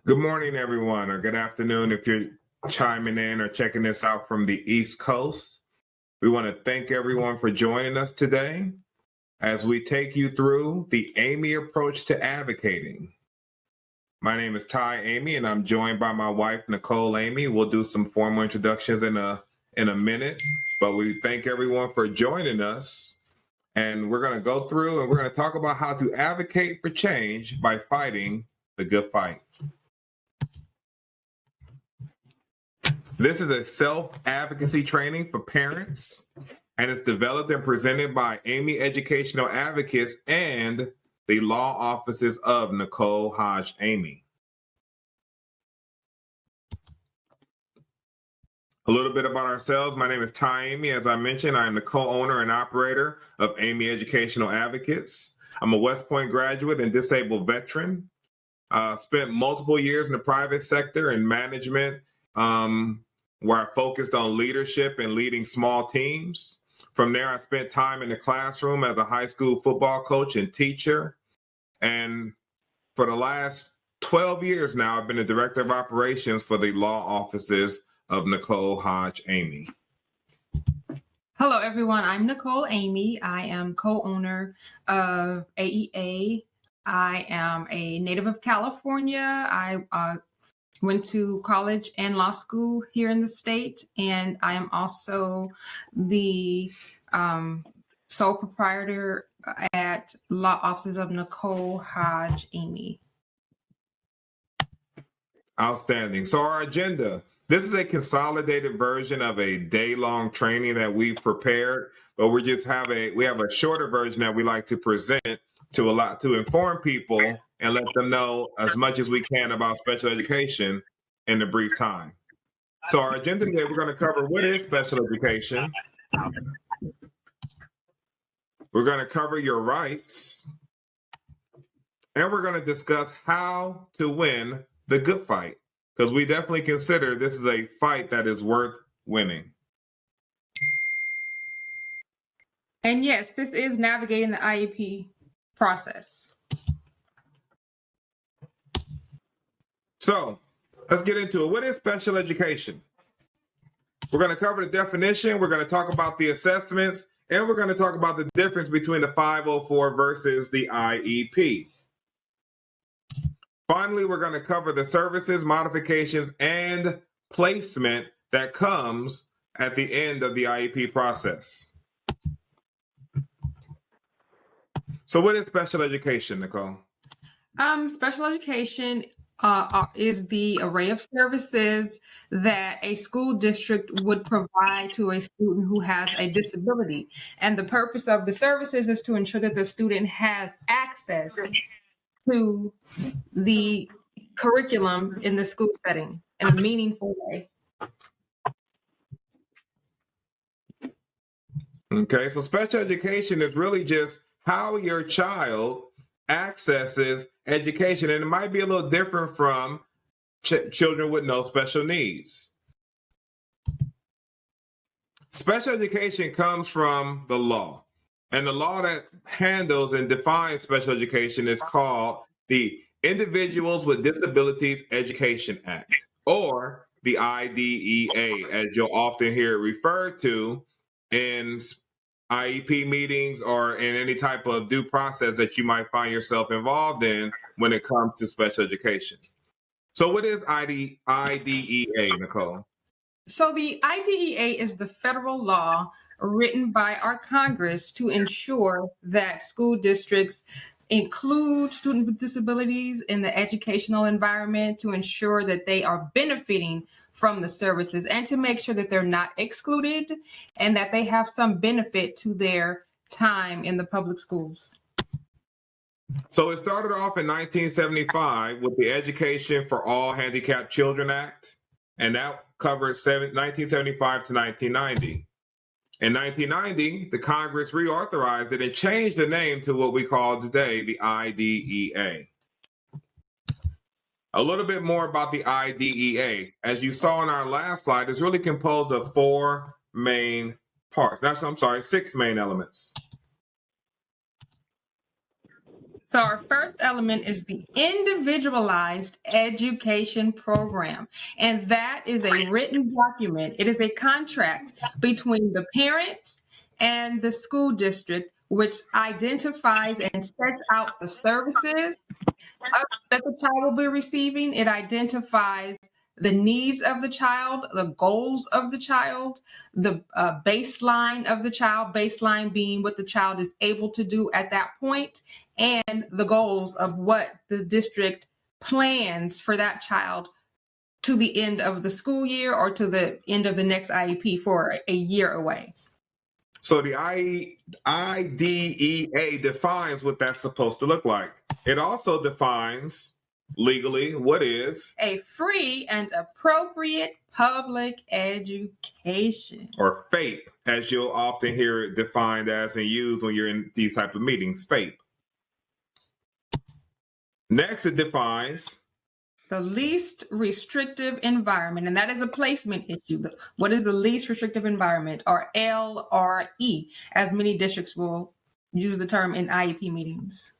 Good morning, everyone, or good afternoon if you're chiming in or checking this out from the East Coast. We want to thank everyone for joining us today as we take you through the Amey Approach to Advocating. My name is Ty Amey, and I'm joined by my wife, Nicole Amey. We'll do some formal introductions in a minute, but we thank everyone for joining us. And we're going to go through and we're going to talk about how to advocate for change by fighting the good fight. This is a self-advocacy training for parents, and it's developed and presented by Amey Educational Advocates and the law offices of Nicole Hodge Amey. A little bit about ourselves. My name is Ty Amey. As I mentioned, I am the co-owner and operator of Amey Educational Advocates. I'm a West Point graduate and disabled veteran. Spent multiple years in the private sector in management, where I focused on leadership and leading small teams. From there, I spent time in the classroom as a high school football coach and teacher. And for the last 12 years now, I've been the director of operations for the law offices of Nicole Hodge Amey. Hello, everyone. I'm Nicole Amey. I am co-owner of AEA. I am a native of California. I went to college and law school here in the state, and I am also the sole proprietor at law offices of Nicole Hodge Amey. Outstanding. So our agenda, this is a consolidated version of a day-long training that we've prepared, but we have a shorter version that we like to present to inform people and let them know as much as we can about special education in a brief time. So our agenda today, we're going to cover what is special education. We're going to cover your rights, and we're going to discuss how to win the good fight, because we definitely consider this is a fight that is worth winning. And yes, this is navigating the IEP process. So let's get into it. What is special education? We're going to cover the definition. We're going to talk about the assessments, and we're going to talk about the difference between the 504 versus the I.E.P. Finally, we're going to cover the services, modifications, and placement that comes at the end of the IEP process. So what is special education, Nicole? Special education is the array of services that a school district would provide to a student who has a disability. And the purpose of the services is to ensure that the student has access to the curriculum in the school setting in a meaningful way. Okay, so special education is really just how your child accesses education, and it might be a little different from children with no special needs. Special education comes from the law, and the law that handles and defines special education is called the Individuals with Disabilities Education Act, or the IDEA, as you'll often hear it referred to in IEP meetings or in any type of due process that you might find yourself involved in when it comes to special education. So what is IDEA, Nicole? So the IDEA is the federal law written by our Congress to ensure that school districts include students with disabilities in the educational environment, to ensure that they are benefiting from the services, and to make sure that they're not excluded and that they have some benefit to their time in the public schools. So it started off in 1975 with the Education for All Handicapped Children Act, and that covered 1975 to 1990. In 1990, the Congress reauthorized it and changed the name to what we call today the IDEA. A little bit more about the IDEA. As you saw in our last slide, it's really composed of six main elements. So our first element is the individualized education program. And that is a written document. It is a contract between the parents and the school district, which identifies and sets out the services that the child will be receiving. It identifies the needs of the child, the goals of the child, the baseline of the child, baseline being what the child is able to do at that point, and the goals of what the district plans for that child to the end of the school year or to the end of the next IEP for a year away. So the IDEA defines what that's supposed to look like. It also defines legally what is a free and appropriate public education, or FAPE, as you'll often hear it defined as and used when you're in these type of meetings, FAPE. Next, it defines the least restrictive environment, and that is a placement issue. What is the least restrictive environment, or LRE, as many districts will use the term in IEP meetings?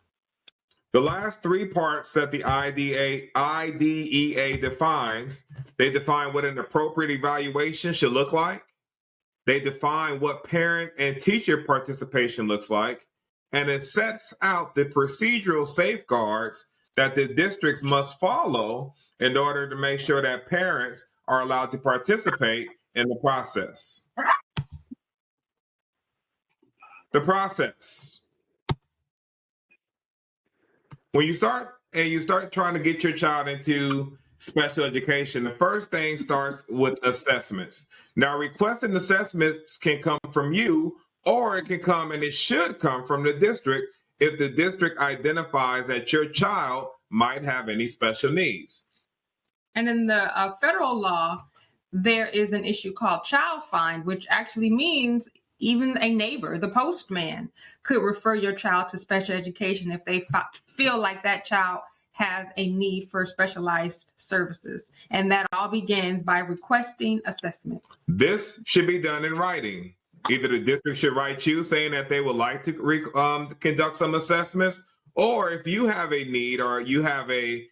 The last three parts that the IDEA defines, they define what an appropriate evaluation should look like. They define what parent and teacher participation looks like, and it sets out the procedural safeguards that the districts must follow in order to make sure that parents are allowed to participate in the process. The process. When you start trying to get your child into special education, the first thing starts with assessments. Now, requesting assessments can come from you, or it can come, and it should come, from the district if the district identifies that your child might have any special needs. And in the federal law, there is an issue called child find, which actually means even a neighbor, the postman, could refer your child to special education if they feel like that child has a need for specialized services. And that all begins by requesting assessments. This should be done in writing. Either the district should write you saying that they would like to conduct some assessments, or if you have a need or you have a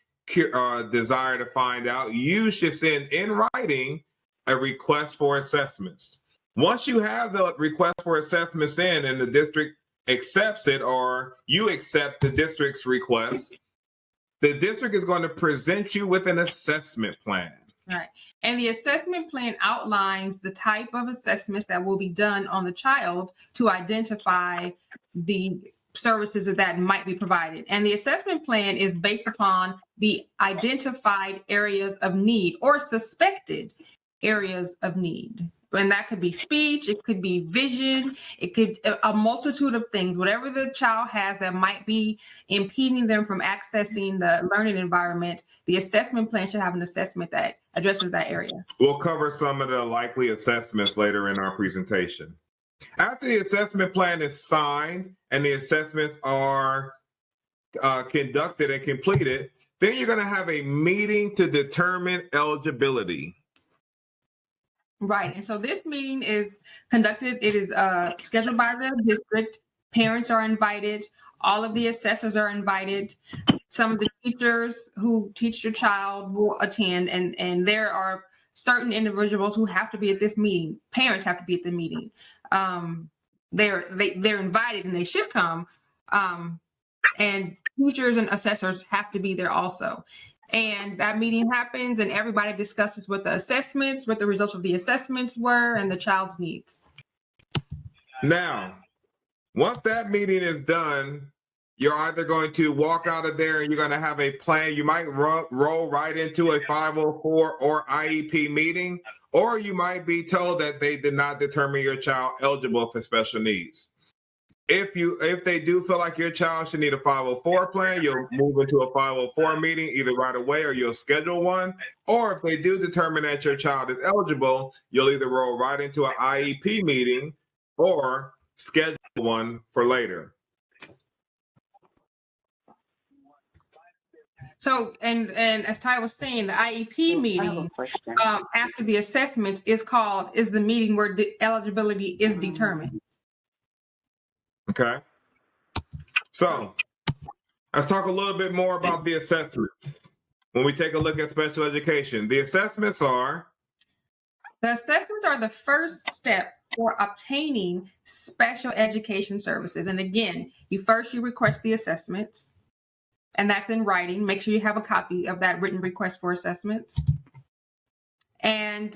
desire to find out, you should send in writing a request for assessments. Once you have the request for assessments in and the district accepts it, or you accept the district's request, the district is going to present you with an assessment plan. Right. And the assessment plan outlines the type of assessments that will be done on the child to identify the services that might be provided. And the assessment plan is based upon the identified areas of need or suspected areas of need. And that could be speech, it could be vision, it could a multitude of things. Whatever the child has that might be impeding them from accessing the learning environment, the assessment plan should have an assessment that addresses that area. We'll cover some of the likely assessments later in our presentation. After the assessment plan is signed and the assessments are conducted and completed, then you're going to have a meeting to determine eligibility. Right. And so this meeting is conducted, it is scheduled by the district. Parents are invited. All of the assessors are invited. Some of the teachers who teach your child will attend. And there are certain individuals who have to be at this meeting. Parents have to be at the meeting. They're invited and they should come. And teachers and assessors have to be there also. And that meeting happens and everybody discusses what the results of the assessments were and the child's needs. Now, once that meeting is done, you're either going to walk out of there and you're going to have a plan. You might roll right into a 504 or IEP meeting, or you might be told that they did not determine your child eligible for special needs. If they do feel like your child should need a 504 plan, you'll move into a 504 meeting either right away or you'll schedule one. Or if they do determine that your child is eligible, you'll either roll right into an IEP meeting or schedule one for later. So, and as Ty was saying, the IEP meeting after the assessments is the meeting where the eligibility is determined. Okay. So Let's talk a little bit more about the assessments. When we take a look at special education, the assessments are the first step for obtaining special education services. And again, you request the assessments, and that's in writing. Make sure you have a copy of that written request for assessments. And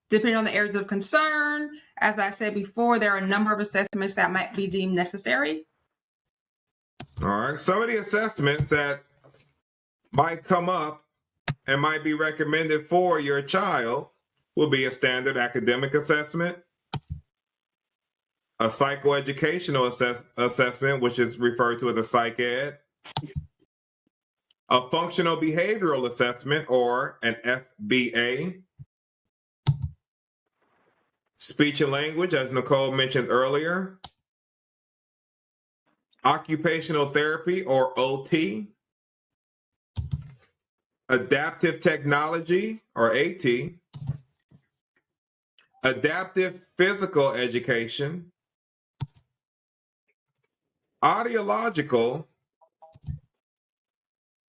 depending on the areas of concern, as I said before, there are a number of assessments that might be deemed necessary. All right. Some of the assessments that might come up and might be recommended for your child will be a standard academic assessment, a psychoeducational assessment, which is referred to as a psych ed, a functional behavioral assessment, or an FBA, speech and language, as Nicole mentioned earlier, occupational therapy, or OT, adaptive technology, or AT, adaptive physical education, audiological,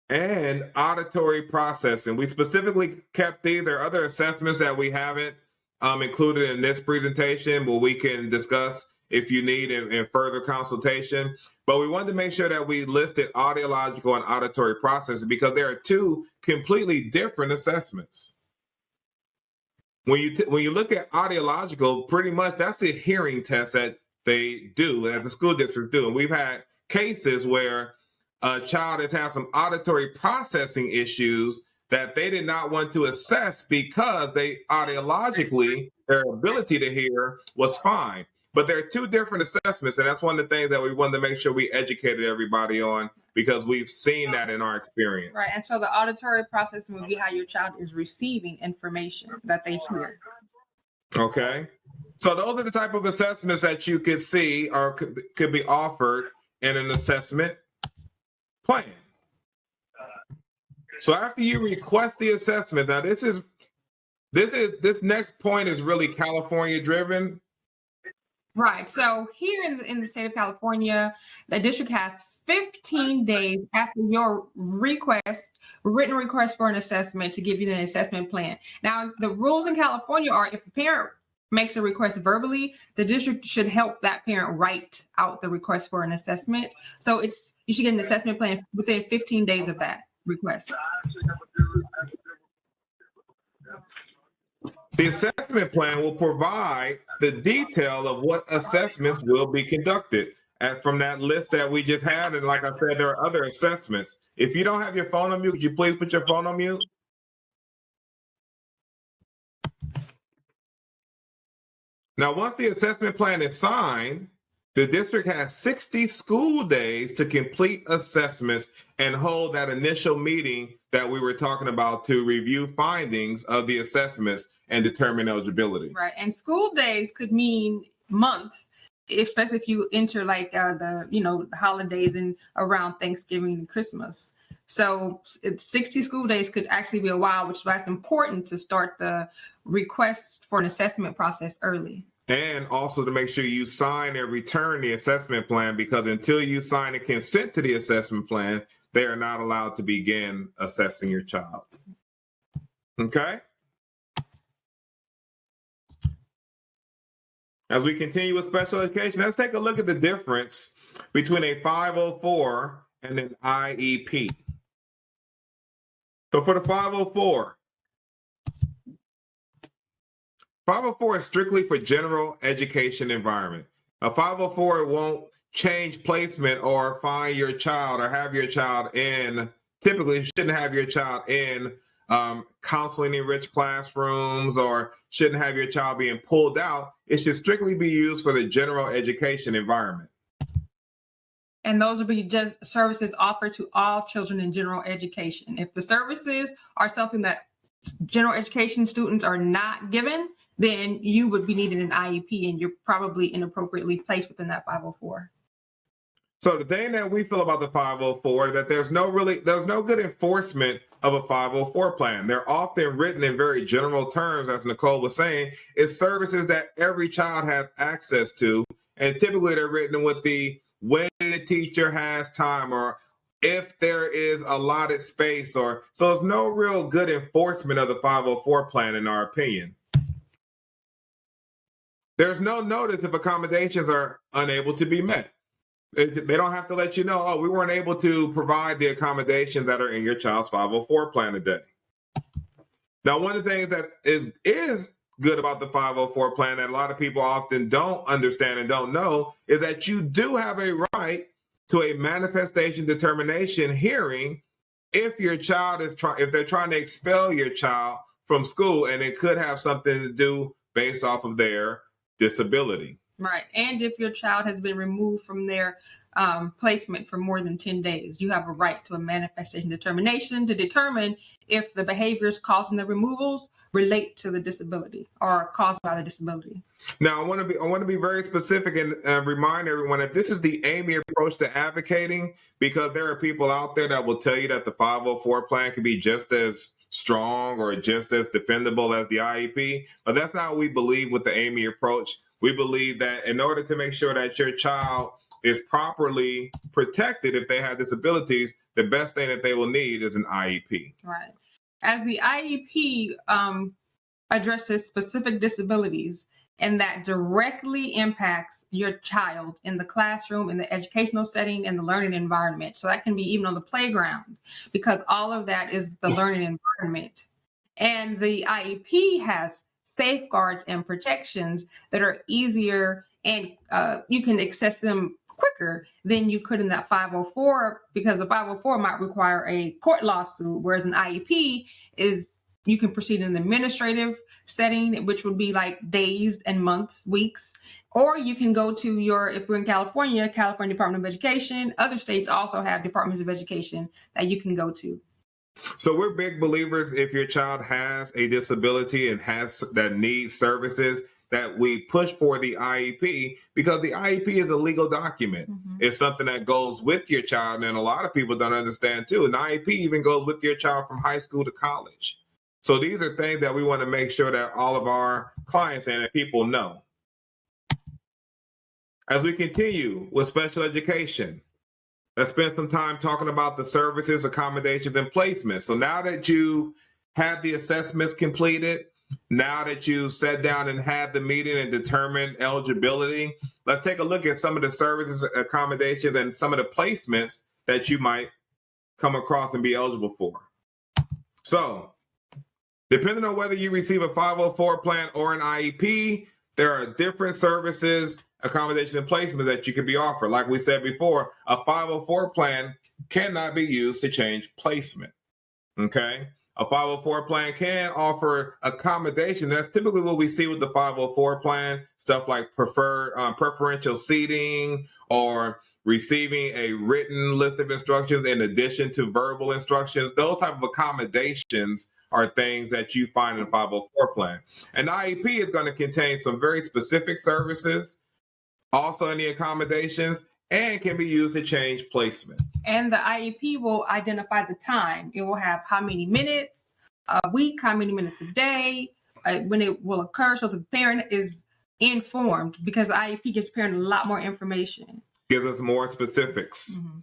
and auditory processing. We specifically kept these. There are other assessments that we haven't included in this presentation, but we can discuss if you need in further consultation. But we wanted to make sure that we listed audiological and auditory processing because there are two completely different assessments. When you look at audiological, pretty much that's the hearing test that they do, that the school district do. And we've had cases where a child has had some auditory processing issues that they did not want to assess because they audiologically, their ability to hear was fine. But there are two different assessments, and that's one of the things that we wanted to make sure we educated everybody on because we've seen that in our experience. Right, and so the auditory processing would be how your child is receiving information that they hear. Okay. So those are the type of assessments that you could see or could be offered in an assessment plan. So after you request the assessment, now this next point is really California driven. Right. So here in the state of California, the district has 15 days after your written request for an assessment to give you an assessment plan. Now, the rules in California are if a parent makes a request verbally, the district should help that parent write out the request for an assessment. So you should get an assessment plan within 15 days of that request. The assessment plan will provide the detail of what assessments will be conducted. And from that list that we just had, and like I said, there are other assessments. If you don't have your phone on mute, could you please put your phone on mute? Now, once the assessment plan is signed, the district has 60 school days to complete assessments and hold that initial meeting that we were talking about to review findings of the assessments and determine eligibility. Right, and school days could mean months, especially if you enter like the holidays and around Thanksgiving and Christmas. So 60 school days could actually be a while, which is why it's important to start the request for an assessment process early. And also to make sure you sign and return the assessment plan, because until you sign and consent to the assessment plan, they are not allowed to begin assessing your child. Okay? As we continue with special education, let's take a look at the difference between a 504 and an I.E.P. So for the 504 is strictly for general education environment. A 504 won't change placement or find your child or have your child in, typically shouldn't have your child in counseling enriched classrooms or shouldn't have your child being pulled out. It should strictly be used for the general education environment. And those will be just services offered to all children in general education. If the services are something that general education students are not given, then you would be needing an IEP and you're probably inappropriately placed within that 504. So the thing that we feel about the 504 is that there's no good enforcement of a 504 plan. They're often written in very general terms, as Nicole was saying. It's services that every child has access to. And typically they're written with the when the teacher has time or if there is allotted space, or so it's no real good enforcement of the 504 plan in our opinion. There's no notice if accommodations are unable to be met. They don't have to let you know, oh, we weren't able to provide the accommodations that are in your child's 504 plan today. Now, one of the things that is good about the 504 plan that a lot of people often don't understand and don't know is that you do have a right to a manifestation determination hearing if your child is if they're trying to expel your child from school, and it could have something to do based off of their disability. Right. And if your child has been removed from their placement for more than 10 days, you have a right to a manifestation determination to determine if the behaviors causing the removals relate to the disability or caused by the disability. Now, I want to be very specific and remind everyone that this is the Amey approach to advocating, because there are people out there that will tell you that the 504 plan can be just as strong or just as defendable as the I.E.P, but that's not what we believe with the Amey approach. We believe that in order to make sure that your child is properly protected if they have disabilities, the best thing that they will need is an I.E.P. Right. As the I.E.P addresses specific disabilities, and that directly impacts your child in the classroom, in the educational setting, and the learning environment. So that can be even on the playground, because all of that is the learning environment. And the I.E.P has safeguards and protections that are easier, and you can access them quicker than you could in that 504, because the 504 might require a court lawsuit, whereas an IEP is, you can proceed in an administrative setting, which would be like days and months, weeks, or you can go to if we're in California, California Department of Education. Other states also have departments of education that you can go to. So we're big believers, if your child has a disability and that needs services, that we push for the IEP, because the IEP is a legal document. Mm-hmm. It's something that goes with your child, and a lot of people don't understand too. An IEP even goes with your child from high school to college. So these are things that we want to make sure that all of our clients and people know. As we continue with special education, let's spend some time talking about the services, accommodations, and placements. So now that you had the assessments completed, now that you sat down and had the meeting and determined eligibility, let's take a look at some of the services, accommodations, and some of the placements that you might come across and be eligible for. So, depending on whether you receive a 504 plan or an IEP, there are different services, accommodations, and placements that you can be offered. Like we said before, a 504 plan cannot be used to change placement. Okay? A 504 plan can offer accommodation. That's typically what we see with the 504 plan, stuff like preferential seating, or receiving a written list of instructions in addition to verbal instructions. Those type of accommodations are things that you find in a 504 plan. An IEP is going to contain some very specific services, also in the accommodations, and can be used to change placement. And the IEP will identify the time. It will have how many minutes a week, how many minutes a day, when it will occur, so the parent is informed, because the IEP gives parent a lot more information. Gives us more specifics. Mm-hmm.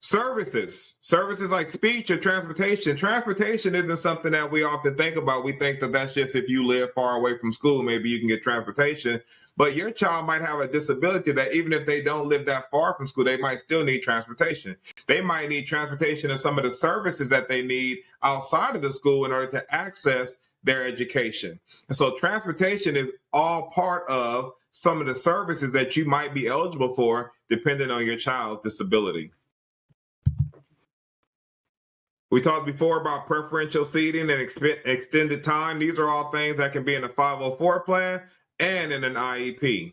Services like speech or transportation. Transportation isn't something that we often think about. We think that that's just if you live far away from school, maybe you can get transportation. But your child might have a disability that even if they don't live that far from school, they might still need transportation. They might need transportation and some of the services that they need outside of the school in order to access their education. And so transportation is all part of some of the services that you might be eligible for depending on your child's disability. We talked before about preferential seating and extended time. These are all things that can be in a 504 plan and in an IEP.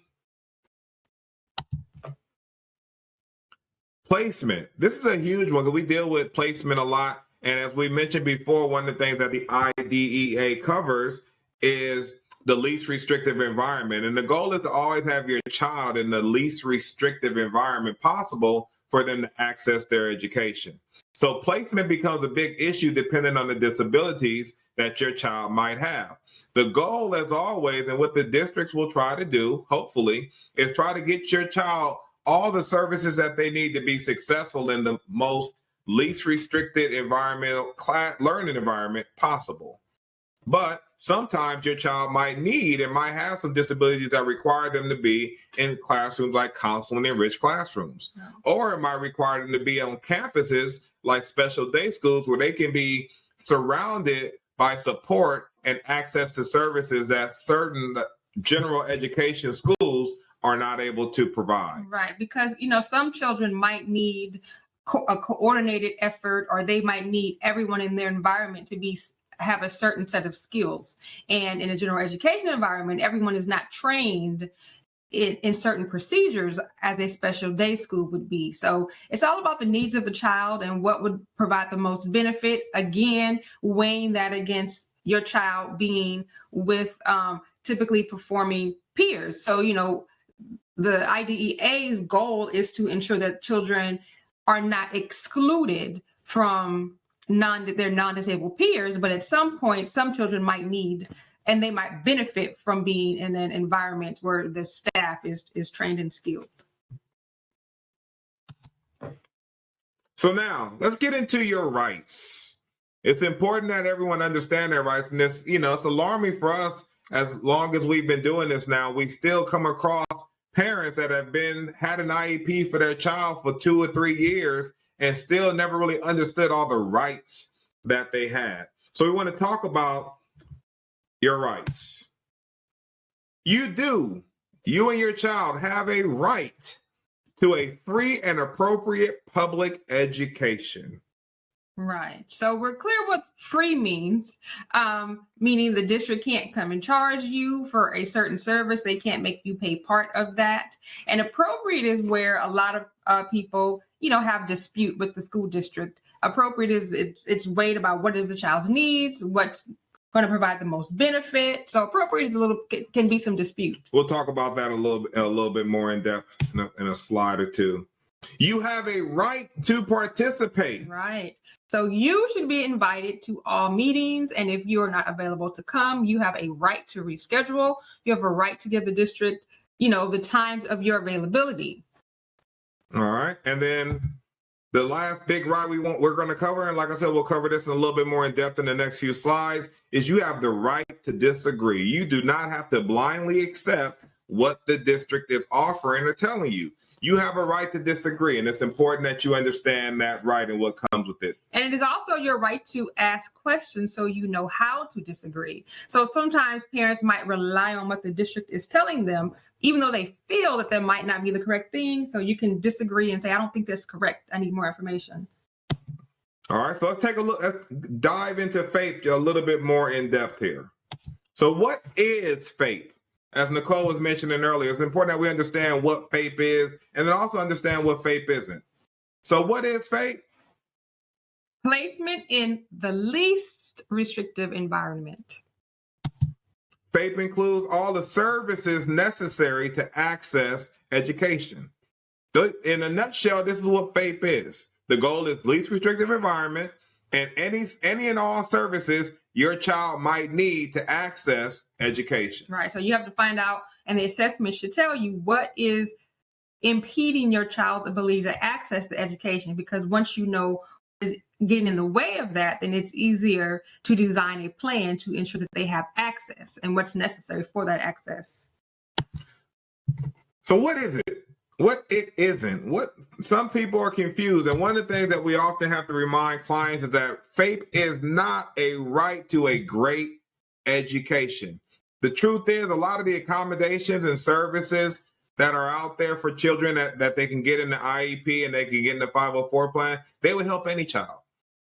Placement. This is a huge one because we deal with placement a lot. And as we mentioned before, one of the things that the IDEA covers is the least restrictive environment. And the goal is to always have your child in the least restrictive environment possible for them to access their education. So placement becomes a big issue depending on the disabilities that your child might have. The goal, as always, and what the districts will try to do, hopefully, is try to get your child all the services that they need to be successful in the most least restricted learning environment possible. But sometimes your child might need and might have some disabilities that require them to be in classrooms like counseling enriched classrooms. Or it might require them to be on campuses like special day schools where they can be surrounded by support and access to services that certain general education schools are not able to provide. Right, because some children might need a coordinated effort, or they might need everyone in their environment to have a certain set of skills. And in a general education environment, everyone is not trained in certain procedures as a special day school would be. So it's all about the needs of a child and what would provide the most benefit. Again, weighing that against your child being with typically performing peers. So, the IDEA's goal is to ensure that children are not excluded from their non-disabled peers, but at some point, some children might need and they might benefit from being in an environment where the staff is trained and skilled. So now let's get into your rights. It's important that everyone understand their rights. And this, it's alarming for us as long as we've been doing this now, we still come across parents that have had an IEP for their child for 2 or 3 years and still never really understood all the rights that they had. So we want to talk about your rights. You and your child have a right to a free and appropriate public education. Right. So we're clear what free means, meaning the district can't come and charge you for a certain service. They can't make you pay part of that. And appropriate is where a lot of people, have dispute with the school district. Appropriate is it's weighed about what is the child's needs, what's going to provide the most benefit. So appropriate is can be some dispute. We'll talk about that a little bit more in depth in a slide or two. You have a right to participate. Right. So you should be invited to all meetings. And if you are not available to come, you have a right to reschedule. You have a right to give the district, the time of your availability. All right. And then the last big right we're going to cover, and like I said, we'll cover this in a little bit more in depth in the next few slides, is you have the right to disagree. You do not have to blindly accept what the district is offering or telling you. You have a right to disagree, and it's important that you understand that right and what comes with it. And it is also your right to ask questions so you know how to disagree. So sometimes parents might rely on what the district is telling them, even though they feel that that might not be the correct thing. So you can disagree and say, I don't think that's correct. I need more information. All right, so let's dive into FAPE a little bit more in depth here. So what is FAPE? As Nicole was mentioning earlier, it's important that we understand what FAPE is and then also understand what FAPE isn't. So what is FAPE? Placement in the least restrictive environment. FAPE includes all the services necessary to access education. In a nutshell, this is what FAPE is. The goal is least restrictive environment and any and all services your child might need to access education. Right. So you have to find out, and the assessment should tell you what is impeding your child's ability to access the education, because once you know is getting in the way of that, then it's easier to design a plan to ensure that they have access and what's necessary for that access. So what is it? What it isn't? What some people are confused. And one of the things that we often have to remind clients is that FAPE is not a right to a great education. The truth is, a lot of the accommodations and services that are out there for children that they can get in the IEP and they can get in the 504 plan, they would help any child.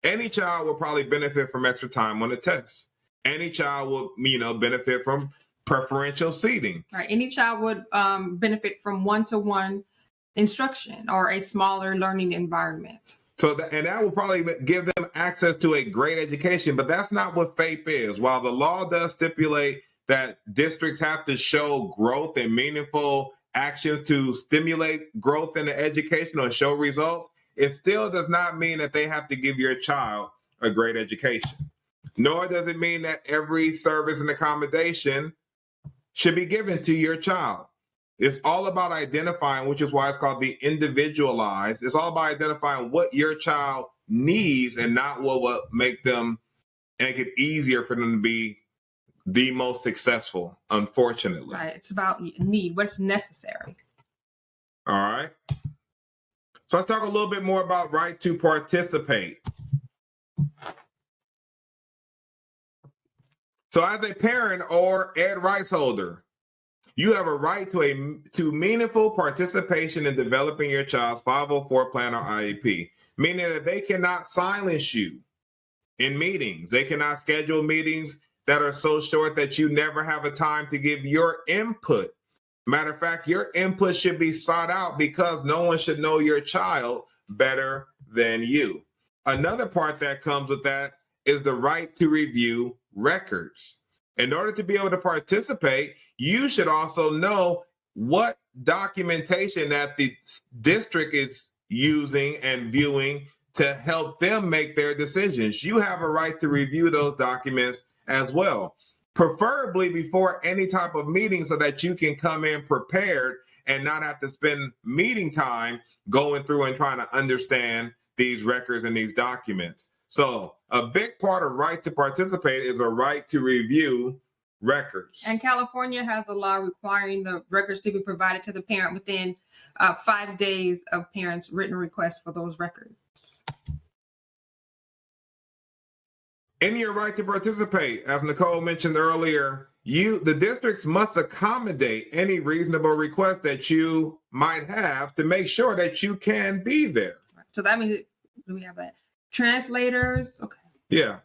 Any child will probably benefit from extra time on the test. Any child will, benefit from preferential seating. Right. Any child would benefit from one-to-one instruction or a smaller learning environment. So that will probably give them access to a great education, but that's not what FAPE is. While the law does stipulate that districts have to show growth and meaningful actions to stimulate growth in the education or show results, it still does not mean that they have to give your child a great education. Nor does it mean that every service and accommodation should be given to your child. It's all about identifying, which is why it's called the individualized. It's all about identifying what your child needs and not what will make it easier for them to be the most successful, unfortunately. Right. It's about need, what's necessary. All right. So let's talk a little bit more about right to participate. So as a parent or ed rights holder, you have a right to meaningful participation in developing your child's 504 plan or IEP, meaning that they cannot silence you in meetings. They cannot schedule meetings that are so short that you never have a time to give your input. Matter of fact, your input should be sought out because no one should know your child better than you. Another part that comes with that is the right to review records. In order to be able to participate, you should also know what documentation that the district is using and viewing to help them make their decisions. You have a right to review those documents as well, preferably before any type of meeting so that you can come in prepared and not have to spend meeting time going through and trying to understand these records and these documents. So a big part of right to participate is a right to review records. And California has a law requiring the records to be provided to the parent within 5 days of parents' written request for those records. In your right to participate, as Nicole mentioned earlier, the districts must accommodate any reasonable request that you might have to make sure that you can be there. So that means, do we have that? Translators? Okay. Yeah.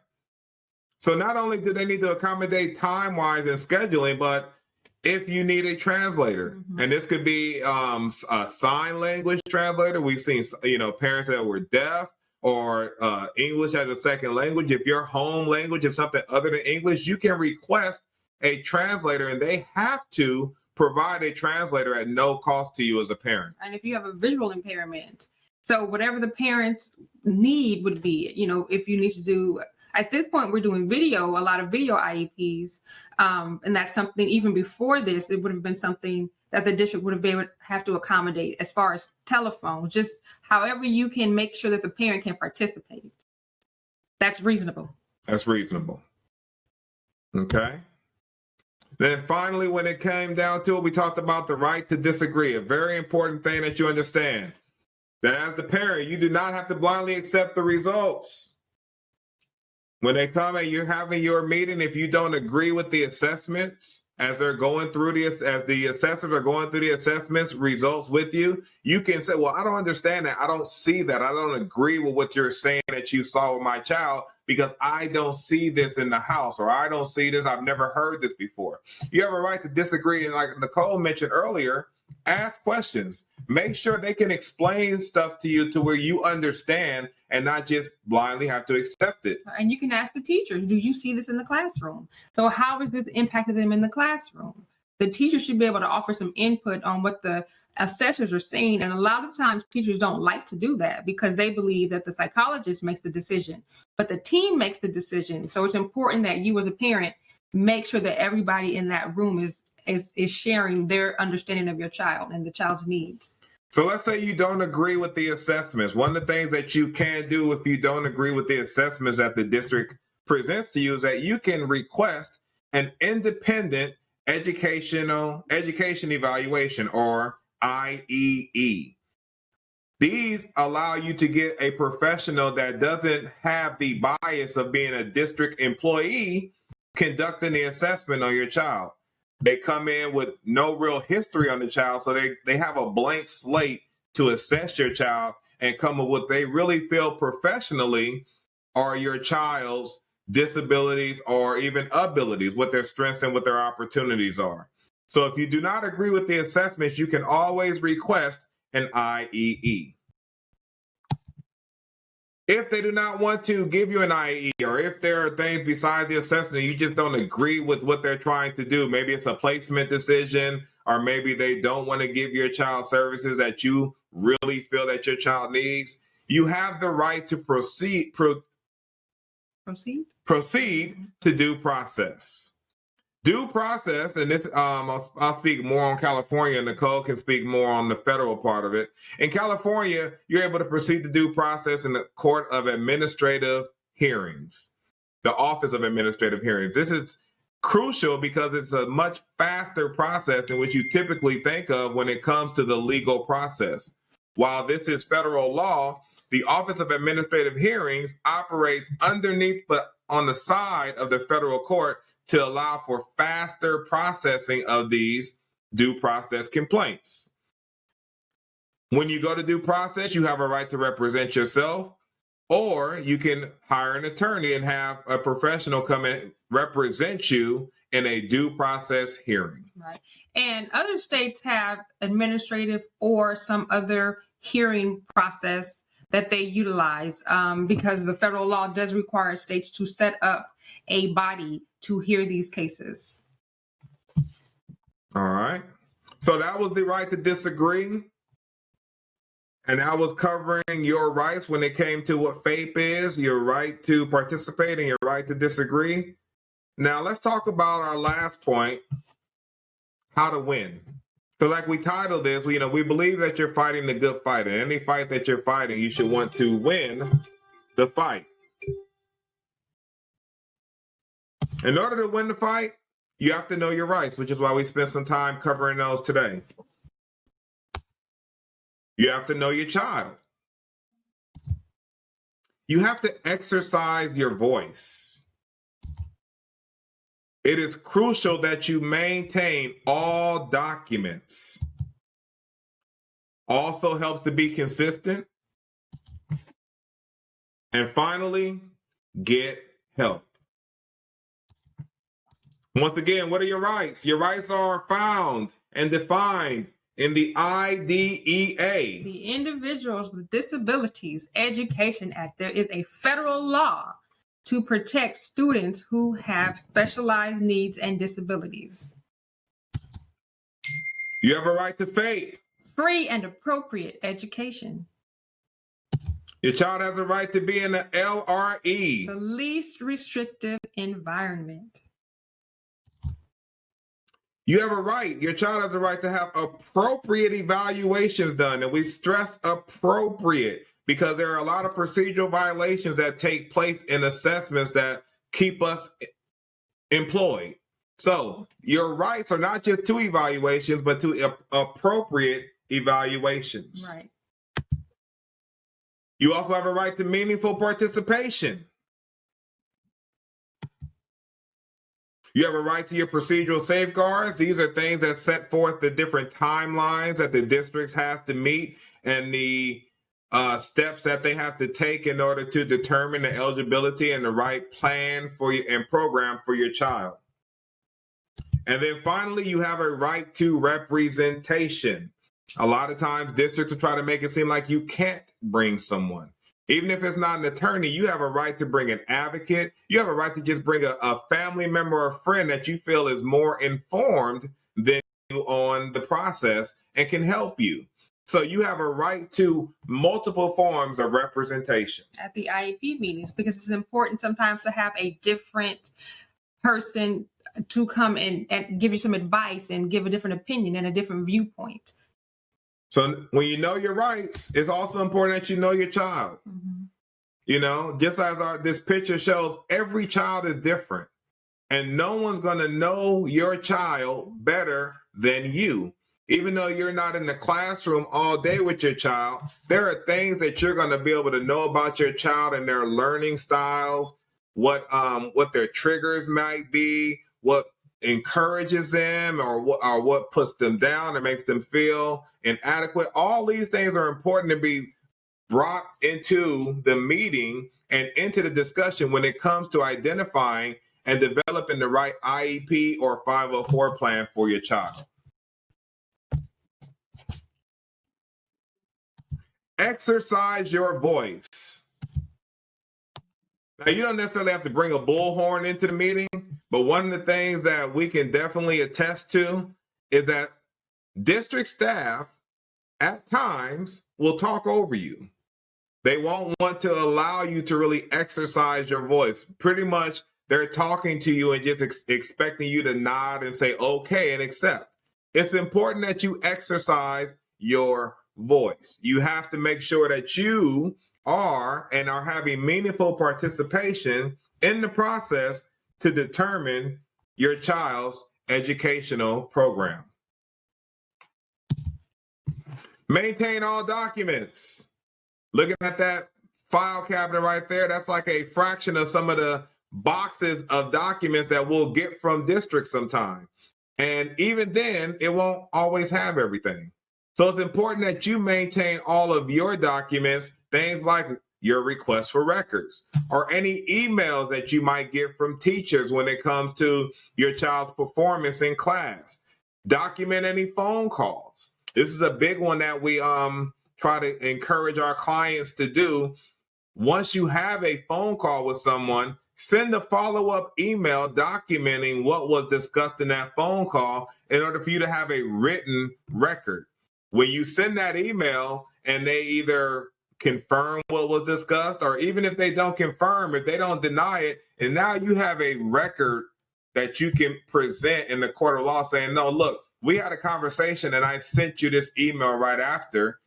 So not only do they need to accommodate time-wise and scheduling, but if you need a translator, and this could be a sign language translator. We've seen, parents that were deaf or English as a second language. If your home language is something other than English, you can request a translator, and they have to provide a translator at no cost to you as a parent. And if you have a visual impairment, so whatever the parents need would be, if you need to do, at this point, we're doing video, a lot of video IEPs. And that's something, even before this, it would have been something that the district would have been able to have to accommodate as far as telephone, just however you can make sure that the parent can participate. That's reasonable. That's reasonable. Okay. Then finally, when it came down to it, we talked about the right to disagree, a very important thing that you understand. That as the parent, you do not have to blindly accept the results. When they come and you're having your meeting, if you don't agree with the assessments as they're going through as the assessors are going through the assessments results with you, you can say, well, I don't understand that. I don't see that. I don't agree with what you're saying that you saw with my child because I don't see this in the house, or I don't see this. I've never heard this before. You have a right to disagree. And like Nicole mentioned earlier, ask questions. Make sure they can explain stuff to you to where you understand and not just blindly have to accept it. And you can ask the teachers, do you see this in the classroom? So how is this impacting them in the classroom? The teacher should be able to offer some input on what the assessors are saying. And a lot of times teachers don't like to do that because they believe that the psychologist makes the decision, but the team makes the decision. So it's important that you as a parent make sure that everybody in that room is sharing their understanding of your child and the child's needs. So let's say you don't agree with the assessments. One of the things that you can do if you don't agree with the assessments that the district presents to you is that you can request an independent education evaluation, or I.E.P. These allow you to get a professional that doesn't have the bias of being a district employee conducting the assessment on your child. They come in with no real history on the child, so they have a blank slate to assess your child and come up with what they really feel professionally are your child's disabilities or even abilities, what their strengths and what their opportunities are. So if you do not agree with the assessments, you can always request an I.E.P. If they do not want to give you an I.E.P, or if there are things besides the assessment you just don't agree with what they're trying to do, maybe it's a placement decision, or maybe they don't want to give your child services that you really feel that your child needs, you have the right to proceed to due process. Due process, and this I'll speak more on California. Nicole can speak more on the federal part of it. In California, you're able to proceed to due process in the Court of Administrative Hearings, the Office of Administrative Hearings. This is crucial because it's a much faster process than what you typically think of when it comes to the legal process. While this is federal law, the Office of Administrative Hearings operates underneath but on the side of the federal court to allow for faster processing of these due process complaints. When you go to due process, you have a right to represent yourself, or you can hire an attorney and have a professional come and represent you in a due process hearing. Right. And other states have administrative or some other hearing process that they utilize because the federal law does require states to set up a body to hear these cases. All right. So that was the right to disagree. And I was covering your rights when it came to what FAPE is, your right to participate and your right to disagree. Now let's talk about our last point, how to win. So like we titled this, we believe that you're fighting the good fight. And any fight that you're fighting, you should want to win the fight. In order to win the fight, you have to know your rights, which is why we spent some time covering those today. You have to know your child. You have to exercise your voice. It is crucial that you maintain all documents. Also helps to be consistent. And finally, get help. Once again, what are your rights? Your rights are found and defined in the IDEA. The Individuals with Disabilities Education Act. There is a federal law to protect students who have specialized needs and disabilities. You have a right to FAPE. Free and appropriate education. Your child has a right to be in the LRE. The least restrictive environment. You have a right. Your child has a right to have appropriate evaluations done. And we stress appropriate because there are a lot of procedural violations that take place in assessments that keep us employed. So your rights are not just to evaluations, but to appropriate evaluations. Right. You also have a right to meaningful participation. You have a right to your procedural safeguards. These are things that set forth the different timelines that the districts have to meet and the steps that they have to take in order to determine the eligibility and the right plan for you and program for your child. And then finally, you have a right to representation. A lot of times districts will try to make it seem like you can't bring someone. Even if it's not an attorney, you have a right to bring an advocate. You have a right to just bring a family member or a friend that you feel is more informed than you on the process and can help you. So you have a right to multiple forms of representation. At the I.E.P meetings, because it's important sometimes to have a different person to come in and give you some advice and give a different opinion and a different viewpoint. So when you know your rights, it's also important that you know your child. Mm-hmm. You know, just as this picture shows, every child is different. And no one's going to know your child better than you. Even though you're not in the classroom all day with your child, there are things that you're going to be able to know about your child and their learning styles, what their triggers might be, what encourages them or what puts them down and makes them feel inadequate. All these things are important to be brought into the meeting and into the discussion when it comes to identifying and developing the right IEP or 504 plan for your child. Exercise your voice. Now, you don't necessarily have to bring a bullhorn into the meeting, but one of the things that we can definitely attest to is that district staff at times will talk over you. They won't want to allow you to really exercise your voice. Pretty much they're talking to you and just expecting you to nod and say, okay, and accept. It's important that you exercise your voice. You have to make sure that you are having meaningful participation in the process to determine your child's educational program. Maintain all documents. Looking at that file cabinet right there, that's like a fraction of some of the boxes of documents that we'll get from districts sometime. And even then, it won't always have everything. So it's important that you maintain all of your documents, things like your request for records or any emails that you might get from teachers when it comes to your child's performance in class. Document any phone calls. This is a big one that we try to encourage our clients to do. Once you have a phone call with someone, send a follow-up email documenting what was discussed in that phone call in order for you to have a written record. When you send that email and they either confirm what was discussed, or even if they don't confirm, if they don't deny it, and now you have a record that you can present in the court of law saying, no, look, we had a conversation and I sent you this email right after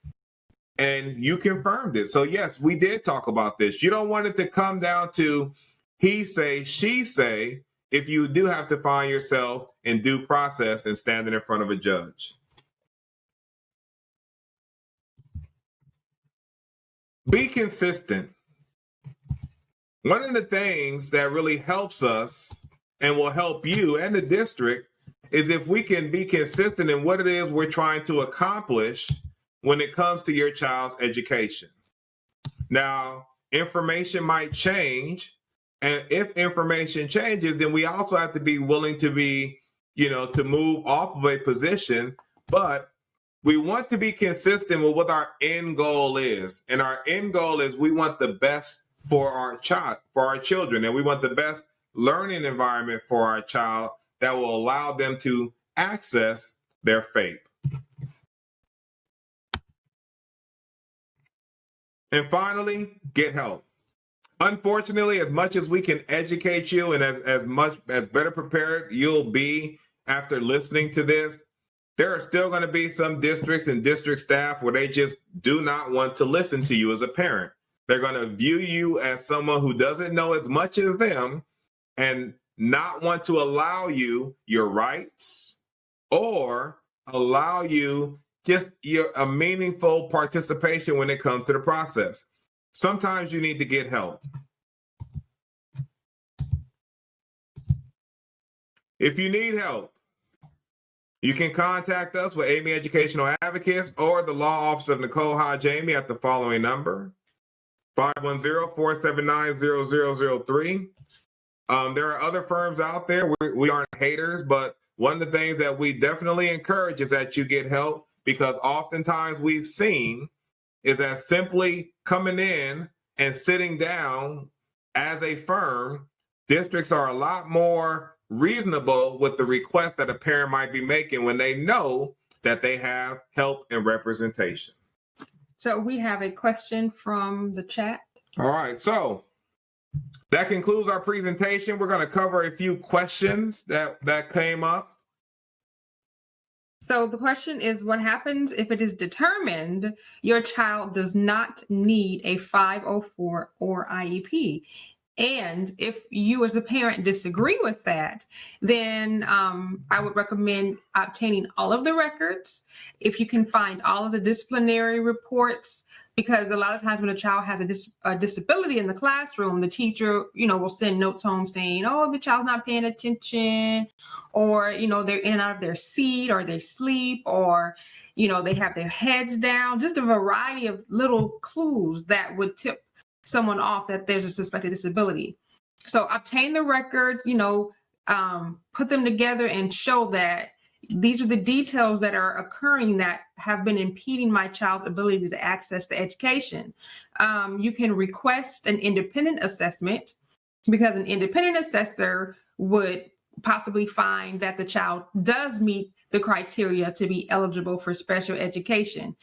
and you confirmed it. So yes, we did talk about this. You don't want it to come down to he say, she say, if you do have to find yourself in due process and standing in front of a judge. Be consistent. One of the things that really helps us and will help you and the district is if we can be consistent in what it is we're trying to accomplish when it comes to your child's education. Now, information might change. And if information changes, then we also have to be willing to be, to move off of a position. But we want to be consistent with what our end goal is. And our end goal is we want the best for our child, for our children. And we want the best learning environment for our child that will allow them to access their faith. And finally, get help. Unfortunately, as much as we can educate you and as better prepared you'll be after listening to this, there are still going to be some districts and district staff where they just do not want to listen to you as a parent. They're going to view you as someone who doesn't know as much as them and not want to allow you your rights or allow you just a meaningful participation when it comes to the process. Sometimes you need to get help. If you need help, you can contact us with Amey Educational Advocates or the Law Office of Nicole Hodge Amey at the following number, 510-479-0003. There are other firms out there. We aren't haters, but one of the things that we definitely encourage is that you get help, because oftentimes we've seen is that simply coming in and sitting down as a firm, districts are a lot more reasonable with the request that a parent might be making when they know that they have help and representation. So we have a question from the chat. All right, so that concludes our presentation. We're going to cover a few questions that came up. So the question is, what happens if it is determined your child does not need a 504 or IEP? And if you as a parent disagree with that, then I would recommend obtaining all of the records. If you can find all of the disciplinary reports, because a lot of times when a child has a disability in the classroom, the teacher, will send notes home saying, oh, the child's not paying attention, or, they're in and out of their seat, or they sleep, or, they have their heads down, just a variety of little clues that would tip someone off that there's a suspected disability. So obtain the records, put them together and show that these are the details that are occurring that have been impeding my child's ability to access the education. You can request an independent assessment, because an independent assessor would possibly find that the child does meet the criteria to be eligible for special education.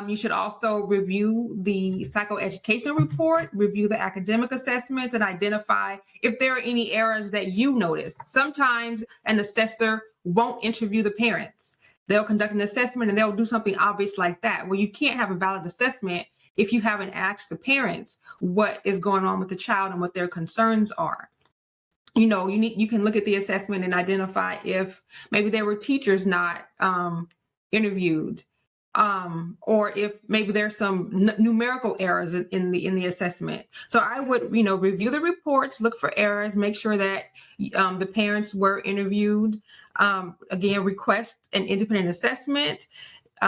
You should also review the psychoeducational report, review the academic assessments, and identify if there are any errors that you notice. Sometimes an assessor won't interview the parents. They'll conduct an assessment and they'll do something obvious like that. Well, you can't have a valid assessment if you haven't asked the parents what is going on with the child and what their concerns are. You can look at the assessment and identify if maybe there were teachers not interviewed, or if maybe there's some numerical errors in the assessment. So I would, review the reports, look for errors, make sure that the parents were interviewed. Again, request an independent assessment.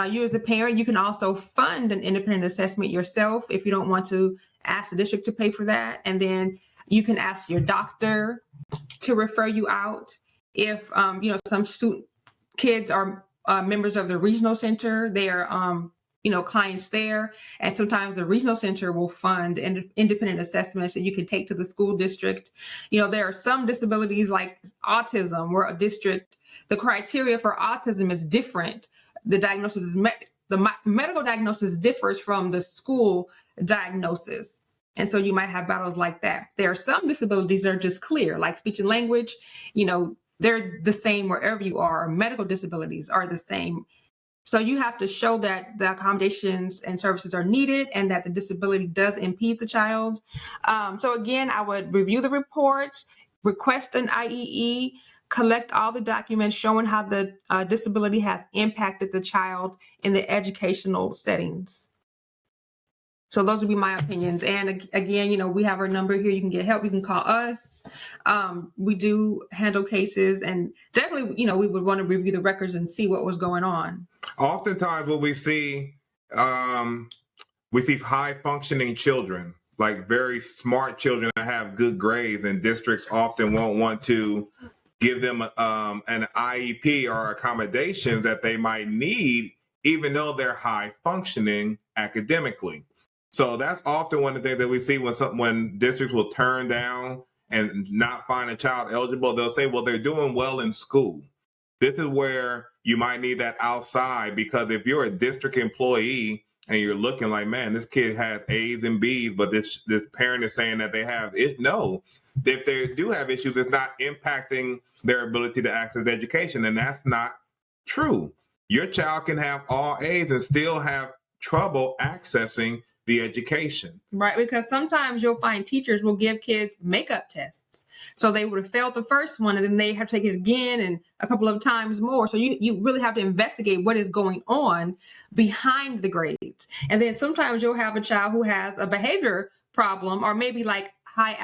You as the parent, you can also fund an independent assessment yourself if you don't want to ask the district to pay for that. And then you can ask your doctor to refer you out. If, some student kids are members of the regional center, they are, clients there. And sometimes the regional center will fund independent assessments that you can take to the school district. There are some disabilities like autism where the criteria for autism is different. The diagnosis is, the medical diagnosis differs from the school diagnosis. And so you might have battles like that. There are some disabilities that are just clear, like speech and language, they're the same wherever you are. Medical disabilities are the same. So you have to show that the accommodations and services are needed and that the disability does impede the child. So again, I would review the reports, request an IEE, collect all the documents showing how the disability has impacted the child in the educational settings. So those would be my opinions. And again, we have our number here. You can get help. You can call us. We do handle cases, and definitely, we would want to review the records and see what was going on. Oftentimes what we see high functioning children, like very smart children that have good grades, and districts often won't want to give them an IEP or accommodations that they might need, even though they're high functioning academically. So that's often one of the things that we see when districts will turn down and not find a child eligible. They'll say, well, they're doing well in school. This is where you might need that outside, because if you're a district employee and you're looking like, man, this kid has A's and B's, but this parent is saying that they have it. No, if they do have issues, it's not impacting their ability to access education. And that's not true. Your child can have all A's and still have trouble accessing the education. Right, because sometimes you'll find teachers will give kids makeup tests. So they would have failed the first one and then they have to take it again and a couple of times more. So you really have to investigate what is going on behind the grades. And then sometimes you'll have a child who has a behavior problem, or maybe like a high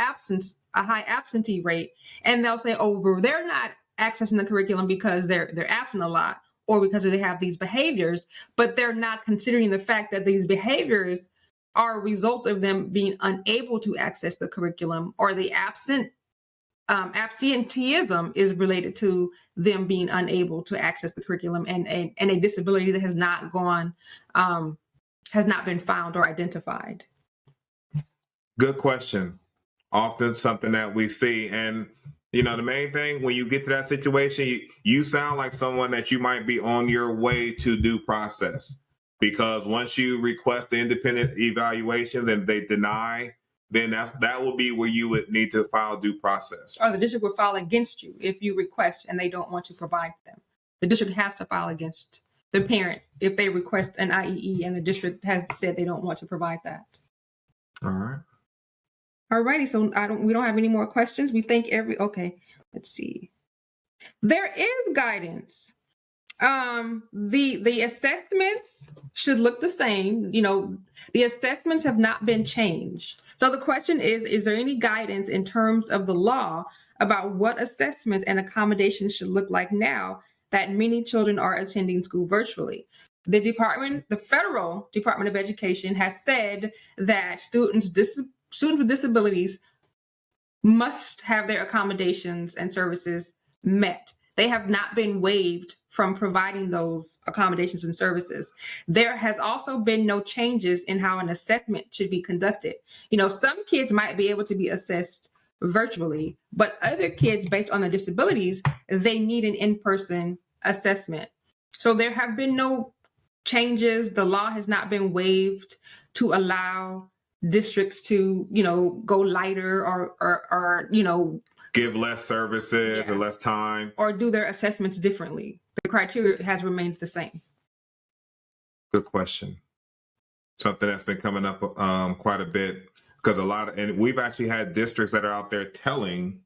absentee rate. And they'll say, oh, well, they're not accessing the curriculum because they're absent a lot, or because they have these behaviors, but they're not considering the fact that these behaviors are a result of them being unable to access the curriculum, or the absenteeism is related to them being unable to access the curriculum, and a disability that has not been found or identified. Good question. Often something that we see. And, the main thing when you get to that situation, you sound like someone that you might be on your way to due process. Because once you request the independent evaluations and they deny, then that will be where you would need to file due process. Or the district will file against you if you request and they don't want to provide them. The district has to file against the parent if they request an IEE and the district has said they don't want to provide that. All right. All righty. So we don't have any more questions. We thank okay, let's see. There is guidance. The assessments should look the same. The assessments have not been changed. So the question is there any guidance in terms of the law about what assessments and accommodations should look like now that many children are attending school virtually? The federal Department of Education has said that students with disabilities must have their accommodations and services met. They have not been waived from providing those accommodations and services. There has also been no changes in how an assessment should be conducted. Some kids might be able to be assessed virtually, but other kids, based on their disabilities, they need an in-person assessment. So there have been no changes. The law has not been waived to allow districts to, go lighter or give less services or less time, or do their assessments differently. The criteria has remained the same. Good question. Something that's been coming up quite a bit, because and we've actually had districts that are out there telling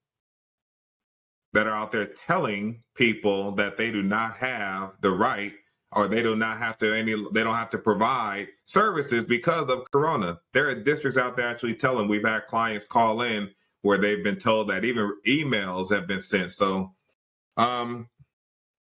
people that they do not have the right, or they don't have to provide services because of Corona. There are districts out there actually telling. We've had clients call in where they've been told that even emails have been sent. So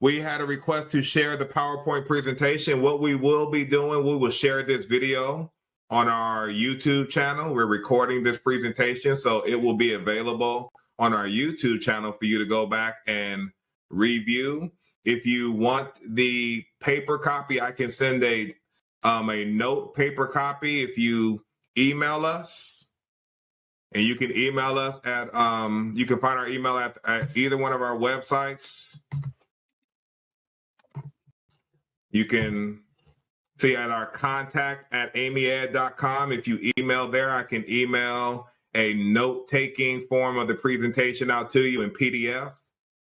we had a request to share the PowerPoint presentation. What we will be doing, we will share this video on our YouTube channel. We're recording this presentation, so it will be available on our YouTube channel for you to go back and review. If you want the paper copy, I can send a note paper copy if you email us. And you can email us at, you can find our email at either one of our websites. You can see at our contact at ameyed.com. If you email there, I can email a note-taking form of the presentation out to you in PDF.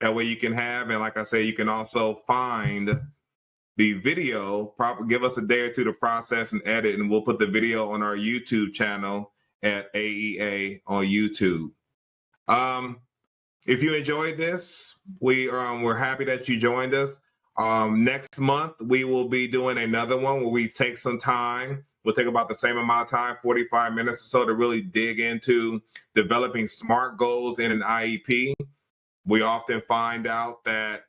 That way you can have, and like I say, you can also find the video. Probably give us a day or two to process and edit, and we'll put the video on our YouTube channel at AEA on YouTube. If you enjoyed this, we're happy that you joined us. Next month, we will be doing another one where we take some time. We'll take about the same amount of time, 45 minutes or so, to really dig into developing SMART goals in an IEP. We often find out that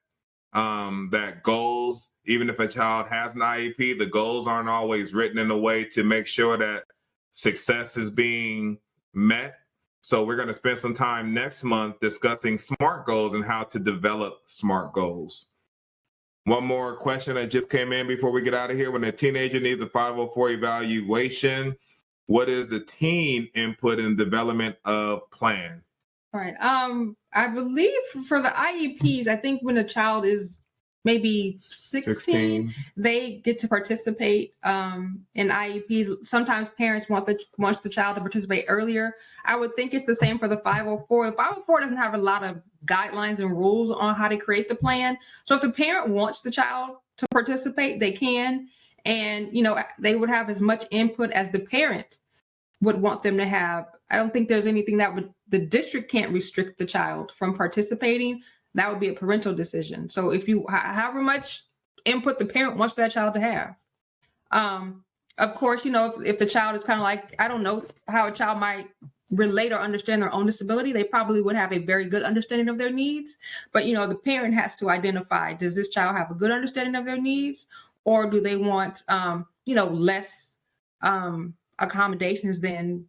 that goals, even if a child has an IEP, the goals aren't always written in a way to make sure that success is being met. So we're going to spend some time next month discussing SMART goals and how to develop SMART goals. One more question that just came in before we get out of here. When a teenager needs a 504 evaluation, what is the teen input in development of plan? All right. I believe for the IEPs, I think when a child is maybe 16, they get to participate in IEPs. Sometimes parents wants the child to participate earlier. I would think it's the same for the 504. The 504 doesn't have a lot of guidelines and rules on how to create the plan. So if the parent wants the child to participate, they can. And, they would have as much input as the parent would want them to have. I don't think there's anything the district can't restrict the child from participating. That would be a parental decision. So if however much input the parent wants that child to have. Of course, if the child is kind of like, I don't know how a child might relate or understand their own disability, they probably would have a very good understanding of their needs. But, the parent has to identify, does this child have a good understanding of their needs, or do they want, less accommodations than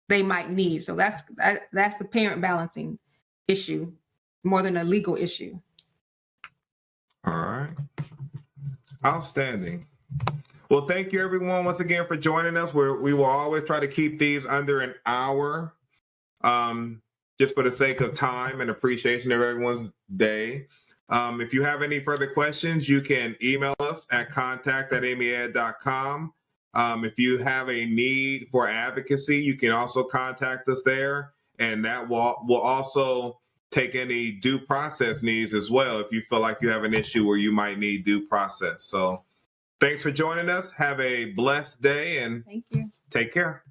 they might need? So that's the parent balancing issue more than a legal issue. All right. Outstanding. Well, thank you everyone once again for joining us. We will always try to keep these under an hour, just for the sake of time and appreciation of everyone's day. If you have any further questions, you can email us at contact@ameyed.com. If you have a need for advocacy, you can also contact us there, and that will also take any due process needs as well if you feel like you have an issue where you might need due process. So thanks for joining us. Have a blessed day, and thank you. Take care.